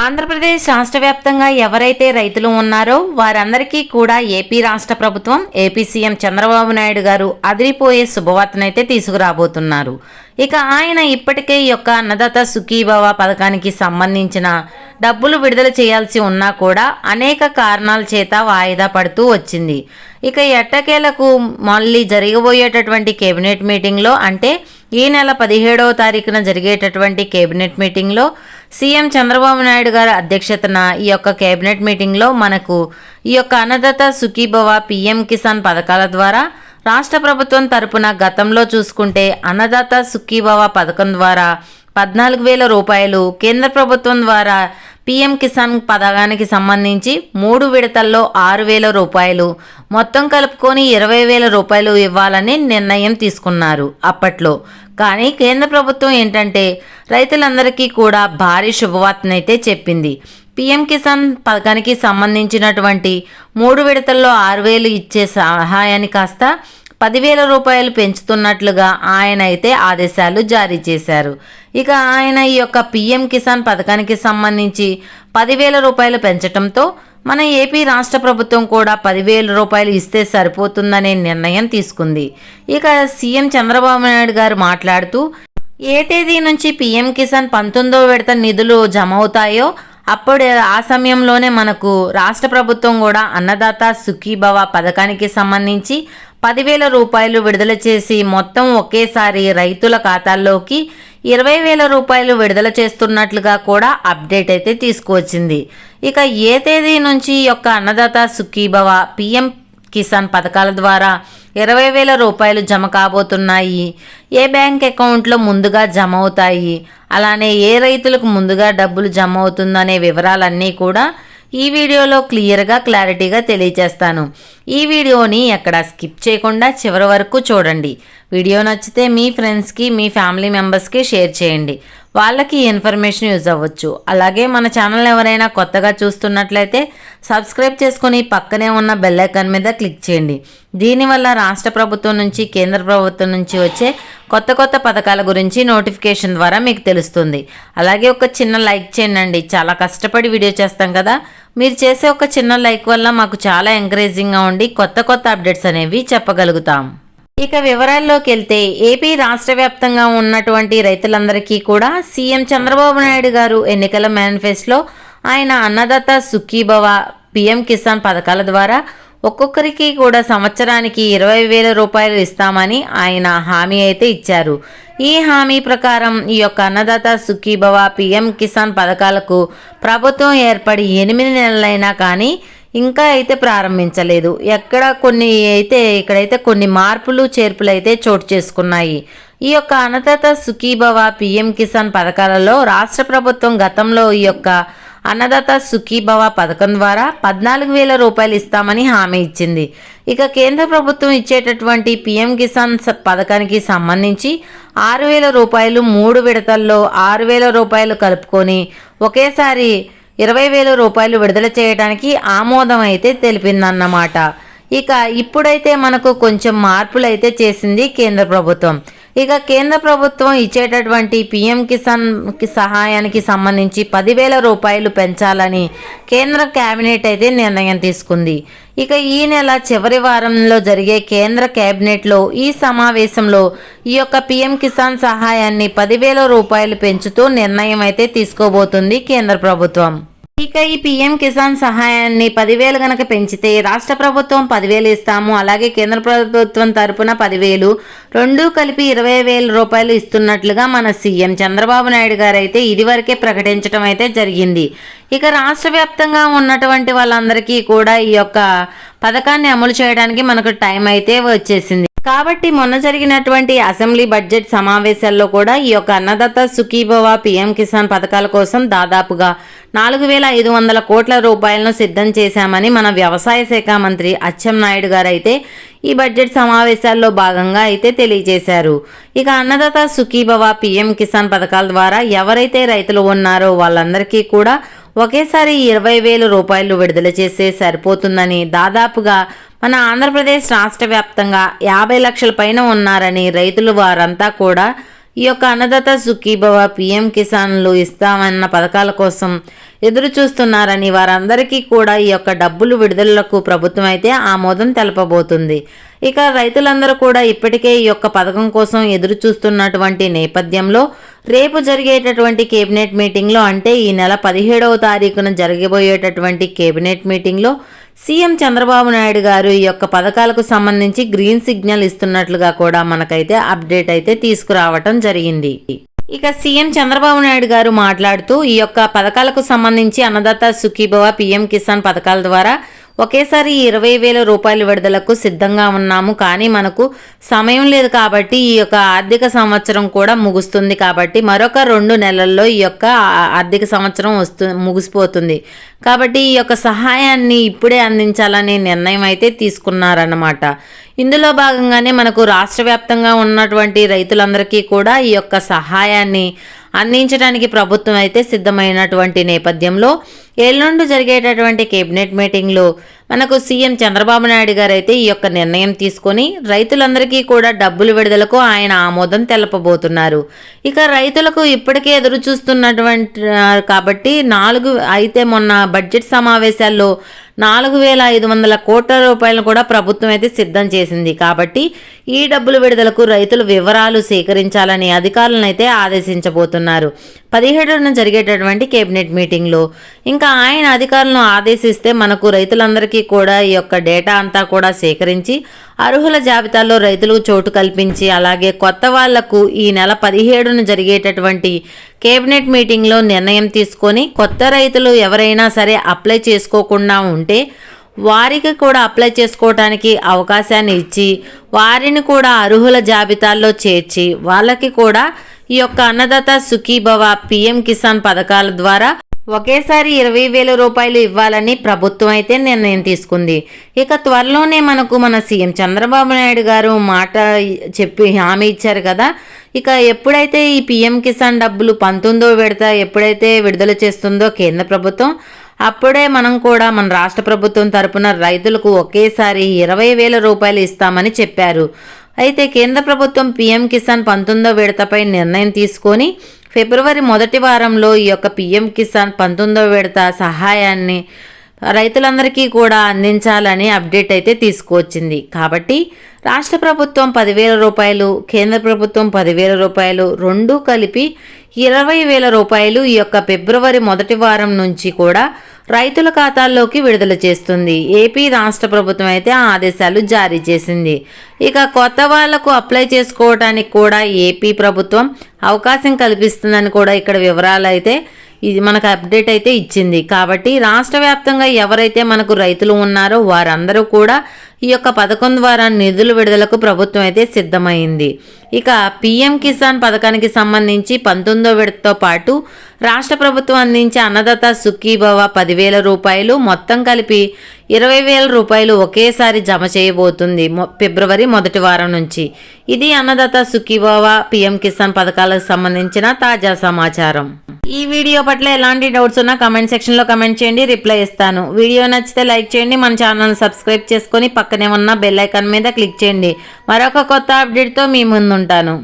ఆంధ్రప్రదేశ్ రాష్ట్ర వ్యాప్తంగా ఎవరైతే రైతులు ఉన్నారో వారందరికీ కూడా ఏపీ రాష్ట్ర ప్రభుత్వం ఏపీ సీఎం చంద్రబాబు నాయుడు గారు అదిరిపోయే శుభవార్తనైతే తీసుకురాబోతున్నారు. ఇక ఆయన ఇప్పటికే ఈ యొక్క అన్నదాత సుఖీభవ పథకానికి సంబంధించిన డబ్బులు విడుదల చేయాల్సి ఉన్నా కూడా అనేక కారణాల చేత వాయిదా పడుతూ వచ్చింది. ఇక ఎట్టకేలకు మళ్ళీ జరగబోయేటటువంటి కేబినెట్ మీటింగ్లో, అంటే ఈ నెల 17వ తారీఖున జరిగేటటువంటి కేబినెట్ మీటింగ్లో సీఎం చంద్రబాబు నాయుడు గారి అధ్యక్షతన ఈ యొక్క కేబినెట్ మీటింగ్లో మనకు ఈ యొక్క అన్నదాత సుఖీభవ పీఎం కిసాన్ పథకాల ద్వారా రాష్ట్ర ప్రభుత్వం తరపున గతంలో చూసుకుంటే అన్నదాత సుఖీభవ పథకం ద్వారా 14,000 రూపాయలు, కేంద్ర ప్రభుత్వం ద్వారా పీఎం కిసాన్ పథకానికి సంబంధించి 3 విడతల్లో 6,000 రూపాయలు, మొత్తం కలుపుకొని 20,000 రూపాయలు ఇవ్వాలని నిర్ణయం తీసుకున్నారు అప్పట్లో. కానీ కేంద్ర ప్రభుత్వం ఏంటంటే రైతులందరికీ కూడా భారీ శుభవార్తనైతే చెప్పింది. పీఎం కిసాన్ పథకానికి సంబంధించినటువంటి 3 విడతల్లో 6,000 ఇచ్చే సహాయాన్ని కాస్త 10,000 రూపాయలు పెంచుతున్నట్లుగా ఆయన అయితే ఆదేశాలు జారీ చేశారు. ఇక ఆయన ఈ యొక్క పీఎం కిసాన్ పథకానికి సంబంధించి 10,000 రూపాయలు పెంచడంతో మన ఏపీ రాష్ట్ర ప్రభుత్వం కూడా 10,000 రూపాయలు ఇస్తే సరిపోతుందనే నిర్ణయం తీసుకుంది. ఇక సీఎం చంద్రబాబు నాయుడు గారు మాట్లాడుతూ ఏ తేదీ నుంచి పీఎం కిసాన్ 19వ విడత నిధులు జమ అవుతాయో అప్పుడు ఆ సమయంలోనే మనకు రాష్ట్ర ప్రభుత్వం కూడా అన్నదాత సుఖీభవ పథకానికి సంబంధించి 10,000 రూపాయలు విడుదల చేసి మొత్తం ఒకేసారి రైతుల ఖాతాల్లోకి 20,000 రూపాయలు విడుదల చేస్తున్నట్లుగా కూడా అప్డేట్ అయితే తీసుకువచ్చింది. ఇక ఏ తేదీ నుంచి ఈ యొక్క అన్నదాత సుఖీభవ పీఎం కిసాన్ పథకాల ద్వారా 20,000 రూపాయలు జమ కాబోతున్నాయి, ఏ బ్యాంక్ అకౌంట్లో ముందుగా జమ అవుతాయి, అలానే ఏ రైతులకు ముందుగా డబ్బులు జమ అవుతుందనే వివరాలన్నీ కూడా ఈ వీడియోలో క్లారిటీగా తెలియజేస్తాను. ఈ వీడియోని ఎక్కడ స్కిప్ చేయకుండా చివరి వరకు చూడండి. వీడియో నచ్చితే మీ ఫ్రెండ్స్కి, మీ ఫ్యామిలీ మెంబర్స్కి షేర్ చేయండి. వాళ్ళకి ఇన్ఫర్మేషన్ యూజ్ అవ్వచ్చు. అలాగే మన ఛానల్ ఎవరైనా కొత్తగా చూస్తున్నట్లయితే సబ్స్క్రైబ్ చేసుకుని పక్కనే ఉన్న బెల్ ఐకాన్ మీద క్లిక్ చేయండి. దీనివల్ల రాష్ట్ర ప్రభుత్వం నుంచి, కేంద్ర ప్రభుత్వం నుంచి వచ్చే కొత్త పథకాల గురించి నోటిఫికేషన్ ద్వారా మీకు తెలుస్తుంది. అలాగే ఒక చిన్న లైక్ చేయండి. చాలా కష్టపడి వీడియో చేస్తాం కదా, మీరు చేసే ఒక చిన్న లైక్ వల్ల మాకు చాలా ఎంకరేజింగ్గా ఉండి కొత్త అప్డేట్స్ అనేవి చెప్పగలుగుతాం. ఇక వివరాల్లోకి వెళ్తే ఏపీ రాష్ట్ర వ్యాప్తంగా ఉన్నటువంటి రైతులందరికీ కూడా సీఎం చంద్రబాబు నాయుడు గారు ఎన్నికల మేనిఫెస్టోలో ఆయన అన్నదాత సుఖీభవ పీఎం కిసాన్ పథకాల ద్వారా ఒక్కొక్కరికి కూడా సంవత్సరానికి 20,000 రూపాయలు ఇస్తామని ఆయన హామీ అయితే ఇచ్చారు. ఈ హామీ ప్రకారం ఈ యొక్క అన్నదాత సుఖీభవ పీఎం కిసాన్ పథకాలకు ప్రభుత్వం ఏర్పడి 8 నెలలైనా కానీ ఇంకా అయితే ప్రారంభించలేదు. ఇక్కడైతే కొన్ని మార్పులు చేర్పులు అయితే చోటు చేసుకున్నాయి. ఈ యొక్క అన్నదాత సుఖీభవ పీఎం కిసాన్ పథకాలలో రాష్ట్ర ప్రభుత్వం గతంలో ఈ యొక్క అన్నదాత సుఖీభవ పథకం ద్వారా 14,000 రూపాయలు ఇస్తామని హామీ ఇచ్చింది. ఇక కేంద్ర ప్రభుత్వం ఇచ్చేటటువంటి పీఎం కిసాన్ పథకానికి సంబంధించి 6,000 రూపాయలు 3 విడతల్లో 6,000 రూపాయలు కలుపుకొని ఒకేసారి 20,000 రూపాయలు విడుదల చేయడానికి ఆమోదం అయితే తెలిపిందన్నమాట. ఇక ఇప్పుడైతే మనకు కొంచెం మార్పులు అయితే చేసింది కేంద్ర ప్రభుత్వం. ఇక కేంద్ర ప్రభుత్వం ఇచ్చేటటువంటి పీఎం కిసాన్ సహాయానికి సంబంధించి 10,000 రూపాయలు పెంచాలని కేంద్ర కేబినెట్ అయితే నిర్ణయం తీసుకుంది. ఇక ఈ నెల చివరి వారంలో జరిగే కేంద్ర కేబినెట్లో ఈ సమావేశంలో ఈ యొక్క పీఎం కిసాన్ సహాయాన్ని 10,000 రూపాయలు పెంచుతూ నిర్ణయం అయితే తీసుకోబోతుంది కేంద్ర ప్రభుత్వం. ఇక ఈ పీఎం కిసాన్ సహాయాన్ని 10,000 గనక పెంచితే రాష్ట్ర ప్రభుత్వం 10,000 ఇస్తాము, అలాగే కేంద్ర ప్రభుత్వం తరపున 10,000 రెండూ కలిపి 20,000 రూపాయలు ఇస్తున్నట్లుగా మన సీఎం చంద్రబాబు నాయుడు గారు అయితే ఇదివరకే ప్రకటించడం అయితే జరిగింది. ఇక రాష్ట్ర వ్యాప్తంగా ఉన్నటువంటి వాళ్ళందరికీ కూడా ఈ యొక్క పథకాన్ని అమలు చేయడానికి మనకు టైం అయితే వచ్చేసింది. కాబట్టి మొన్న జరిగినటువంటి అసెంబ్లీ బడ్జెట్ సమావేశాల్లో కూడా ఈ యొక్క అన్నదాత సుఖీభవ పీఎం కిసాన్ పథకాల కోసం దాదాపుగా 4,500 కోట్ల రూపాయలను సిద్ధం చేశామని మన వ్యవసాయ శాఖ మంత్రి అచ్చెన్నాయుడు గారు అయితే ఈ బడ్జెట్ సమావేశాల్లో భాగంగా అయితే తెలియజేశారు. ఇక అన్నదాత సుఖీభవ పీఎం కిసాన్ పథకాల ద్వారా ఎవరైతే రైతులు ఉన్నారో వాళ్ళందరికీ కూడా ఒకేసారి 20,000 రూపాయలు విడుదల చేస్తే సరిపోతుందని, దాదాపుగా మన ఆంధ్రప్రదేశ్ రాష్ట్ర వ్యాప్తంగా 50 లక్షల పైన ఉన్నారని రైతులు వారంతా కూడా ఈ యొక్క అన్నదాత సుఖీభవ పిఎం కిసాన్లు ఇస్తామన్న పథకాల కోసం ఎదురు చూస్తున్నారని వారందరికీ కూడా ఈ యొక్క డబ్బులు విడుదలకు ప్రభుత్వం అయితే ఆమోదం తెలపబోతుంది. ఇక రైతులందరూ కూడా ఇప్పటికే ఈ యొక్క పథకం కోసం ఎదురు చూస్తున్నటువంటి నేపథ్యంలో రేపు జరిగేటటువంటి కేబినెట్ మీటింగ్లో, అంటే ఈ నెల 17వ తారీఖున జరగబోయేటటువంటి కేబినెట్ మీటింగ్లో సీఎం చంద్రబాబు నాయుడు గారు ఈ యొక్క పథకాలకు సంబంధించి గ్రీన్ సిగ్నల్ ఇస్తున్నట్లుగా కూడా మనకైతే అప్డేట్ అయితే తీసుకురావటం జరిగింది. ఇక సీఎం చంద్రబాబు నాయుడు గారు మాట్లాడుతూ ఈ యొక్క పథకాలకు సంబంధించి అన్నదాత సుఖీభవ పిఎం కిసాన్ పథకాల ద్వారా ఒకేసారి 20,000 రూపాయల విడుదలకు సిద్ధంగా ఉన్నాము. కానీ మనకు సమయం లేదు కాబట్టి ఈ యొక్క ఆర్థిక సంవత్సరం కూడా ముగుస్తుంది కాబట్టి మరొక 2 నెలల్లో ఈ యొక్క ఆర్థిక సంవత్సరం ముగిసిపోతుంది. కాబట్టి ఈ యొక్క సహాయాన్ని ఇప్పుడే అందించాలనే నిర్ణయం అయితే తీసుకున్నారన్నమాట. ఇందులో భాగంగానే మనకు రాష్ట్ర వ్యాప్తంగా ఉన్నటువంటి రైతులందరికీ కూడా ఈ యొక్క సహాయాన్ని అందించడానికి ప్రభుత్వం అయితే సిద్ధమైనటువంటి నేపథ్యంలో ఎల్లుండి జరిగేటటువంటి కేబినెట్ మీటింగ్లో మనకు సీఎం చంద్రబాబు నాయుడు గారు అయితే ఈ యొక్క నిర్ణయం తీసుకొని రైతులందరికీ కూడా డబ్బులు విడుదలకు ఆయన ఆమోదం తెలపబోతున్నారు. ఇక రైతులకు ఇప్పటికే ఎదురు చూస్తున్నటువంటి కాబట్టి అయితే మొన్న బడ్జెట్ సమావేశాల్లో 4,500 కోట్ల రూపాయలను కూడా ప్రభుత్వం అయితే సిద్ధం చేసింది. కాబట్టి ఈ డబ్బులు విడుదలకు రైతుల వివరాలు సేకరించాలని అధికారులను అయితే ఆదేశించబోతున్నారు 17న జరిగేటటువంటి కేబినెట్ మీటింగ్లో. ఇంకా ఆయన అధికారులను ఆదేశిస్తే మనకు రైతులందరికీ కూడా ఈ యొక్క డేటా అంతా కూడా సేకరించి అర్హుల జాబితాలో రైతులకు చోటు కల్పించి అలాగే కొత్త వాళ్లకు ఈ నెల 17న జరిగేటటువంటి కేబినెట్ మీటింగ్లో నిర్ణయం తీసుకొని కొత్త రైతులు ఎవరైనా సరే అప్లై చేసుకోకుండా ఉంటే వారికి కూడా అప్లై చేసుకోవడానికి అవకాశాన్ని ఇచ్చి వారిని కూడా అర్హుల జాబితాల్లో చేర్చి వాళ్ళకి కూడా ఈ యొక్క అన్నదాత సుఖీభవ పిఎం కిసాన్ పథకాల ద్వారా ఒకేసారి 20,000 రూపాయలు ఇవ్వాలని ప్రభుత్వం అయితే నిర్ణయం తీసుకుంది. ఇక త్వరలోనే మనకు మన సీఎం చంద్రబాబు నాయుడు గారు మాట చెప్పి హామీ ఇచ్చారు కదా. ఇక ఎప్పుడైతే ఈ పిఎం కిసాన్ డబ్బులు 19వ విడత ఎప్పుడైతే విడుదల చేస్తుందో కేంద్ర ప్రభుత్వం, అప్పుడే మనం కూడా మన రాష్ట్ర ప్రభుత్వం తరపున రైతులకు ఒకేసారి 20,000 రూపాయలు ఇస్తామని చెప్పారు. అయితే కేంద్ర ప్రభుత్వం పిఎం కిసాన్ 19వ విడతపై నిర్ణయం తీసుకొని ఫిబ్రవరి మొదటి వారంలో ఈ యొక్క పిఎం కిసాన్ 19వ విడత సహాయాన్ని రైతులందరికీ కూడా అందించాలని అప్డేట్ అయితే తీసుకువచ్చింది. కాబట్టి రాష్ట్ర ప్రభుత్వం 10,000 రూపాయలు, కేంద్ర ప్రభుత్వం 10,000 రూపాయలు రెండూ కలిపి 20,000 రూపాయలు ఈ యొక్క ఫిబ్రవరి మొదటి వారం నుంచి కూడా రైతుల ఖాతాల్లోకి విడుదల చేస్తుంది. ఏపీ రాష్ట్ర ప్రభుత్వం అయితే ఆదేశాలు జారీ చేసింది. ఇక కొత్త వాళ్లకు అప్లై చేసుకోవడానికి కూడా ఏపీ ప్రభుత్వం అవకాశం కల్పిస్తుందని కూడా ఇక్కడ వివరాలు అయితే ఇది మనకు అప్డేట్ అయితే ఇచ్చింది. కాబట్టి రాష్ట్ర వ్యాప్తంగా ఎవరైతే మనకు రైతులు ఉన్నారో వారందరూ కూడా ఈ యొక్క పథకం ద్వారా నిధుల విడుదలకు ప్రభుత్వం అయితే సిద్ధమైంది. ఇక పిఎం కిసాన్ పథకానికి సంబంధించి 19వ విడతతో పాటు రాష్ట్ర ప్రభుత్వం అందించే అన్నదాత సుఖీభవ 10,000 రూపాయలు మొత్తం కలిపి 20,000 రూపాయలు ఒకేసారి జమ చేయబోతుంది ఫిబ్రవరి మొదటి వారం నుంచి. ఇది అన్నదాత సుఖీభవ పిఎం కిసాన్ పథకాలకు సంబంధించిన తాజా సమాచారం. ఈ వీడియో పట్ల ఎలాంటి డౌట్స్ ఉన్నా కమెంట్ సెక్షన్లో కమెంట్ చేయండి, రిప్లై ఇస్తాను. వీడియో నచ్చితే లైక్ చేయండి, మన ఛానల్ని సబ్స్క్రైబ్ చేసుకొని పక్కనే ఉన్న బెల్ ఐకాన్ మీద క్లిక్ చేయండి. మరొక కొత్త అప్డేట్తో మీ ముందుంటాను.